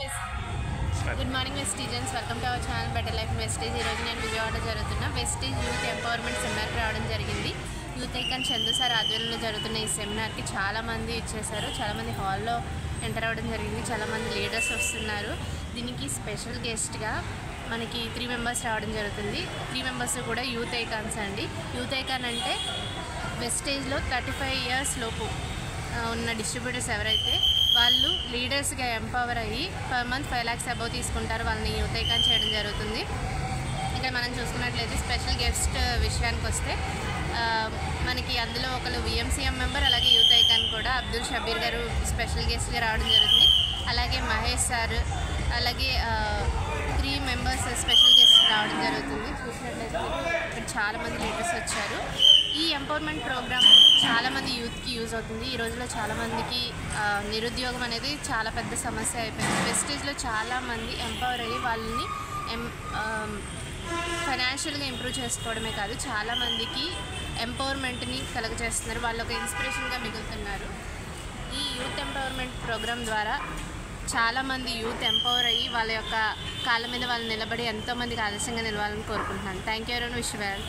Good morning Vestigians, welcome to our channel better life Vestige. ఈరోజు నేను విజయవాడ జరుగుతున్న Vestige youth empowerment సెమినార్కి రావడం జరిగింది. యూత్ ఐకాన్ చందు సార్ ఆధ్వర్యంలో జరుగుతున్న ఈ సెమినార్కి చాలామంది ఇచ్చేశారు. చాలామంది హాల్లో ఎంటర్ అవ్వడం జరిగింది. చాలామంది లీడర్స్ వస్తున్నారు. దీనికి స్పెషల్ గెస్ట్గా మనకి 3 మెంబర్స్ రావడం జరుగుతుంది. 3 మెంబర్స్ కూడా యూత్ ఐకాన్స్ అండి. యూత్ ఐకాన్ అంటే వెస్టేజ్లో 35 ఇయర్స్ లోపు ఉన్న డిస్ట్రిబ్యూటర్స్ ఎవరైతే వాళ్ళు లీడర్స్గా ఎంపవర్ అయ్యి పర్ మంత్ 5 lakhs అబౌవ్ తీసుకుంటారు. వాళ్ళని యూత్ ఐకాన్ చేయడం జరుగుతుంది. ఇక్కడ మనం చూసుకున్నట్లయితే స్పెషల్ గెస్ట్ విషయానికి వస్తే మనకి అందులో ఒకరు విఎంసీఎం మెంబర్, అలాగే యూత్ ఐకాన్ కూడా అబ్దుల్ షబీర్ గారు స్పెషల్ గెస్ట్గా రావడం జరుగుతుంది. అలాగే మహేష్ సార్, అలాగే 3 మెంబర్స్ స్పెషల్ గెస్ట్ రావడం జరుగుతుంది. చూసినట్లయితే ఇక్కడ చాలామంది లీడర్స్ వచ్చారు. ఈ ఎంపవర్మెంట్ ప్రోగ్రామ్ చాలామంది యూత్కి యూజ్ అవుతుంది. ఈ రోజుల్లో చాలామందికి నిరుద్యోగం అనేది చాలా పెద్ద సమస్య అయిపోయింది. వెస్టేజ్లో చాలామంది ఎంపవర్ అయ్యి వాళ్ళని ఫైనాన్షియల్గా ఇంప్రూవ్ చేసుకోవడమే కాదు, చాలామందికి ఎంపవర్మెంట్ని కలుగజేస్తున్నారు. వాళ్ళు ఒక ఇన్స్పిరేషన్గా మిగులుతున్నారు. ఈ యూత్ ఎంపవర్మెంట్ ప్రోగ్రామ్ ద్వారా చాలామంది యూత్ ఎంపవర్ అయ్యి వాళ్ళ యొక్క కాళ్ళ మీద వాళ్ళు నిలబడి ఎంతోమందికి ఆదర్శంగా నిలవాలని కోరుకుంటున్నాను. Thank you everyone. Wish you well.